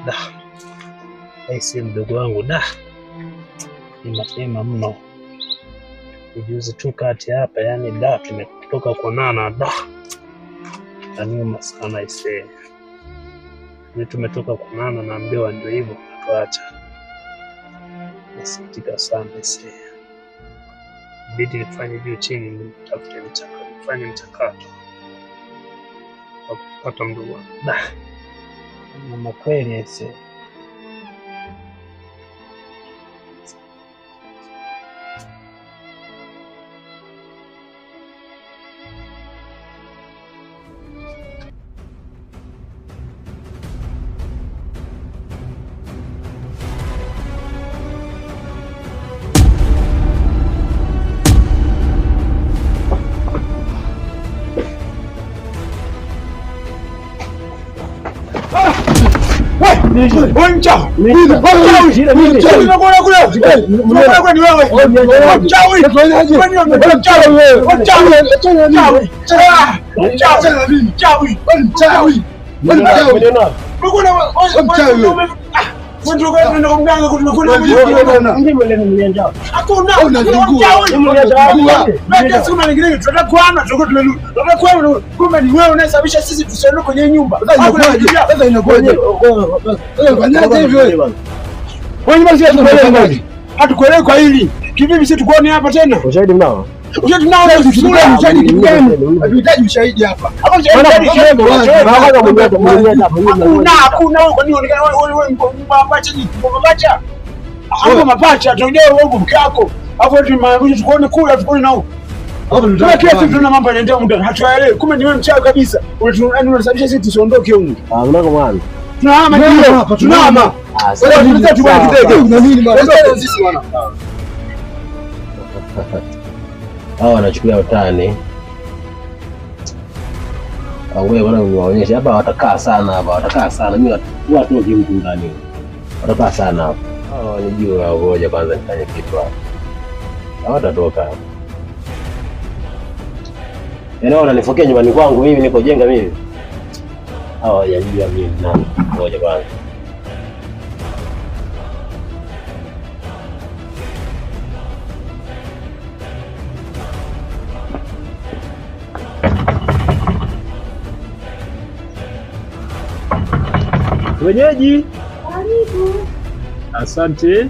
Da. Aisi mdogo wangu da. Ni mapema mno. Juzi tu kati hapa yani da tumetoka kuonana da. Taniuma sana ise. Ni tumetoka kuonana na mbewa ndio hivyo tuacha. Nasikitika sana ise. Bidi nifanye juu chini nitafute mchakato, nifanye mchakato wa kupata mdogo wangu. Da. Mama kweli ise. Hatukuelewi kwa hili. Kivipi sisi tukuone hapa tena? Ushahidi mnao? Ushahidi mnao leo tunaona ushahidi kitu gani? Tunahitaji ushahidi hapa. Hapa ushahidi hakuna wewe kwa nini wewe mapacha ni mapacha? Hapo mapacha tuongee wewe mke wako. Hapo tukuone kule tukuone nao. Hapo tunataka kesi tuna mambo yanaendelea muda. Hatuelewi. Kumbe ni wewe mchawi kabisa. Unasababisha sisi tusiondoke huko. Unako mwana. Tunahama ndio hapa tunahama. Sasa tunataka tubaki kitege. Na nini bwana? Sisi wana. Hao wanachukulia utani. Wewe bwana uniwaonyeshe hapa watakaa sana hapa, watakaa sana. Mimi watu wa kimtu ndani. Watakaa sana hapa. Hao wanijua ngoja kwanza nifanye kitu hapa. Hawatatoka. Yaani wananifokea nyumbani kwangu mimi niko jenga mimi. Hao hawajajua mimi nani. Ngoja kwanza. Wenyeji. Karibu. Asante.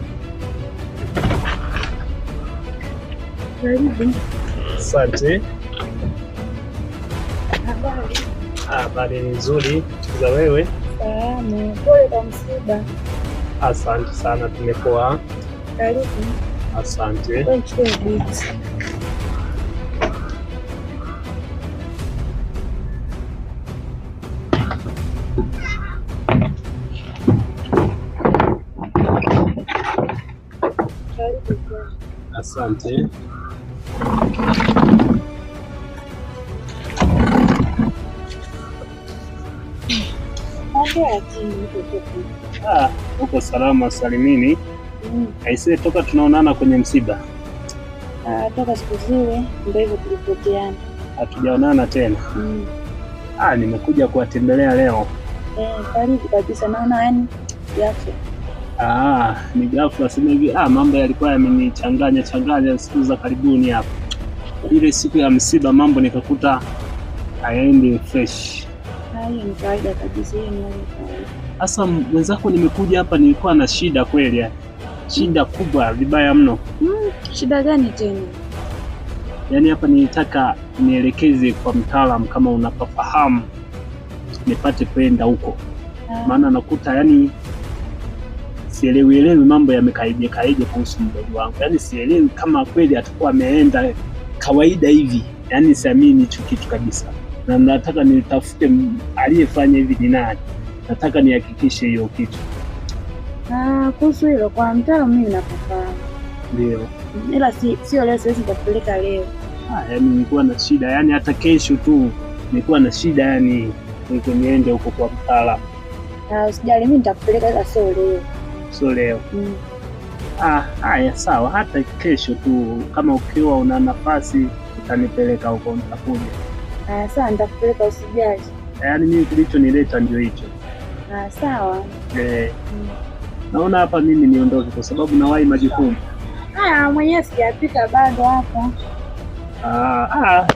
Karibu. Asante. Habari. Habari nzuri. Za wewe? Salamu. Pole kwa msiba. Asante sana, tumepoa. Karibu. Asante. Asante. Uko salama salimini. Aisee, toka tunaonana kwenye msiba. Toka siku zile ndio hivyo tulipoteana. Hatujaonana tena. Nimekuja kuwatembelea leo. Karibu kabisa, naona yani ghafla. Ni ghafla sema hivi. Mambo yalikuwa yamenichanganya siku za karibuni hapa. Ile siku ya msiba mambo nikakuta hayaendi fresh. Hiyo ni kawaida kabisa, hiyo ni kawaida. Sasa mwenzako nimekuja hapa nilikuwa na shida kweli yani. Shida kubwa vibaya mno. Shida gani tena? Yaani hapa nilitaka nielekeze kwa mtaalamu kama unapafahamu nipate kwenda huko. Maana nakuta yani sielewi mambo yamekaije kuhusu mdogo wangu. Yaani sielewi kama kweli atakuwa ameenda kawaida hivi. Yaani siamini hicho kitu kabisa. Na nataka nitafute aliyefanya hivi ni nani. Nataka nihakikishe hiyo kitu. Kuhusu hilo kwa mtaalamu mimi nafahamu. Ndio. Ila sio leo, siwezi nikapeleka leo. Yaani nilikuwa na shida, yaani hata kesho tu nilikuwa na shida, yaani niko niende huko kwa mtaalamu. Usijali, mimi nitakupeleka ila sio leo. Sio leo. Haya sawa, hata kesho tu kama ukiwa una nafasi utanipeleka huko nitakuja. Sawa, nitakupeleka usijali. Yaani mimi kilichonileta ndio hicho. Sawa. Naona hapa mimi niondoke kwa sababu nawahi majukumu. Mwenyewe sijapika bado hapa.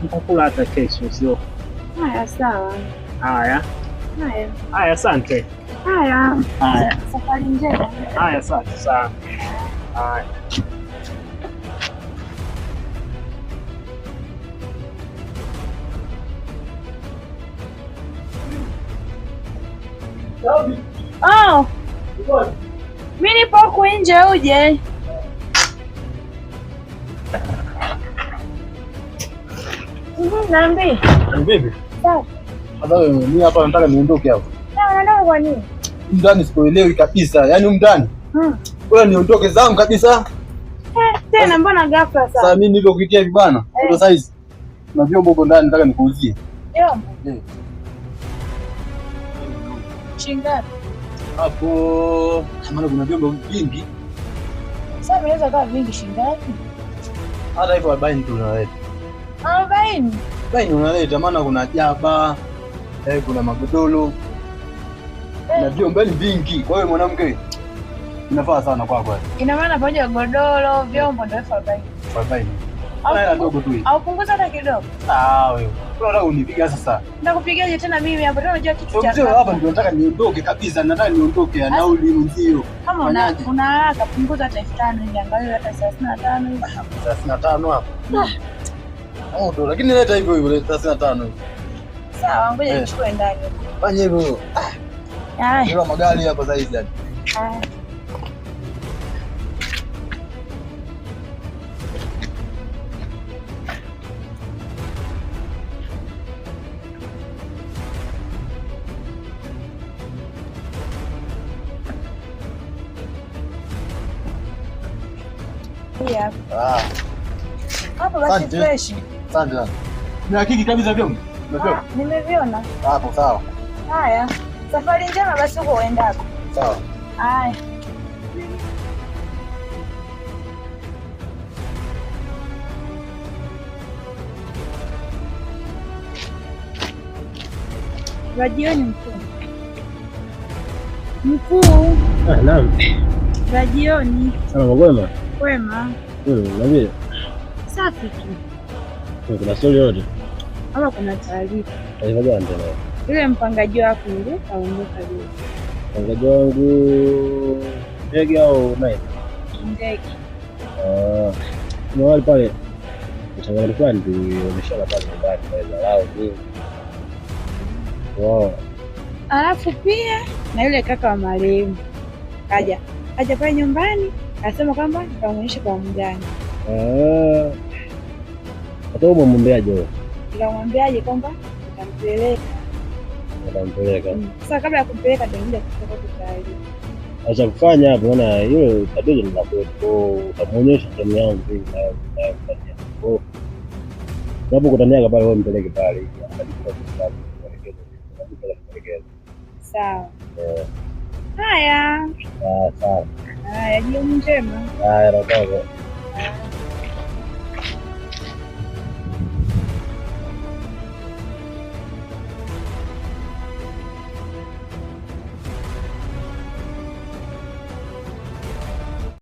Nitakula hata kesho sio? Sawa. Haya, asante. Safari njema. Asante sana. Haya. Mimi nipo huku nje, uje. Niambie. Vipi? Sawa. Mimi hapa nataka niondoke hapo. Unaondoka kwa nini? Ndani sikuelewi kabisa. Yaani ndani. Wewe niondoke zangu kabisa. Tena mbona ghafla sana? Sasa mimi nilivyokuitia vibana. Ndio size. Na vyombo huko ndani nataka nikuuzie. Vyombo? Shingapi? Hapo maana kuna vyombo vingi. Sasa unaweza kama vingi shingapi? Hata hivyo 40 tu unaleta. 40? 40 unaleta maana kuna jaba, kuna magodoro. Na vyombo vingi. Kwa hiyo mwanamke inafaa sana kwako. Ina maana pamoja na godoro, vyombo ndio 40. 40. Haya ndogo tu hii. Au punguza hata kidogo. Wewe. Unataka unipiga sasa? Nakupigaje tena mimi hapa? Tena unajua kitu cha mzee hapa ndio nataka niondoke kabisa. Nataka niondoke ya nauli mzio. Kama una haraka punguza hata 5000 hivi angalau hata 35 hivi. 35 hapo. Ndo lakini leta hivyo hivyo 35. Sawa, ngoja nichukue ndani. Fanya hivyo. Ndio magari hapa sasa hizi. Hapo basi fresh. Asante sana. Ni hakiki kabisa vyombo. Nimeviona. Hapo sawa. Haya. Safari njema basi huko uendako. Sawa. Haya. Rajioni mkuu. Naam. Rajioni. Salama kwema? Kwema. Naambia. Safi tu. Kuna swali yote? Ama kuna taarifa? Taarifa gani tena? Yule mpangaji wako yule kaondoka leo. Mpangaji wangu ndege au naye? Ndege. Kuna wale pale changamoto fulani tulionyeshana pale nyumbani pale za lao nyingi. Alafu pia na yule kaka wa marehemu kaja pale nyumbani akasema kwamba nitamuonyesha kwa mgani. Hata umemwambiaje wewe? Nikamwambiaje kwamba nitampeleka. Sasa kabla ya kumpeleka ndio ndio kutoka kutali. Acha kufanya hapo maana hilo tatizo ni la kwetu. Utamuonyesha timu yangu hivi na kufanya. Hapo kutaniaga pale wewe mpeleke pale. Sawa. Haya. Sawa. Haya, jioni njema. Haya,